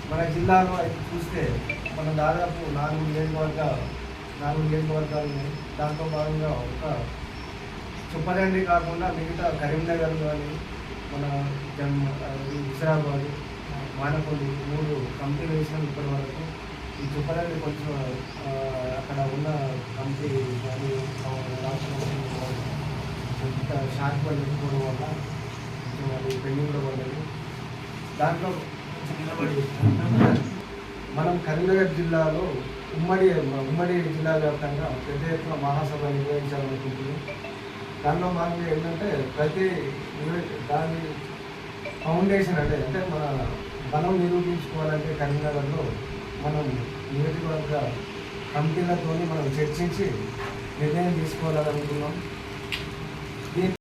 మన జిల్లాలో అయితే చూస్తే మనం దాదాపు 4 నియోజకవర్గాలు ఉన్నాయి. దాంట్లో భాగంగా ఒక చుప్పదండి కాకుండా మిగతా కరీంనగర్ కానీ మన హుజరాబాద్, మానకొండ 3 కమిటీలు వేసినాం ఇప్పటి వరకు. ఈ చుప్పదండి కొంచెం అక్కడ ఉన్న కమిటీ కానీ కొంత షార్ట్ పడిపోవడం వల్ల కొంచెం అది పెండింగ్లో పడ్డది. దాంట్లో మనం కరీంనగర్ జిల్లాలో ఉమ్మడి జిల్లా వ్యాప్తంగా పెద్ద ఎత్తున మహాసభ నిర్వహించాలనుకుంటున్నాం. దానిలో భాగంగా ఏంటంటే దాని ఫౌండేషన్ అంటే మన బలం నిరూపించుకోవాలంటే కరీంనగర్లో మనం నియోజకవర్గ కమిటీలతో మనం చర్చించి నిర్ణయం తీసుకోవాలనుకున్నాం.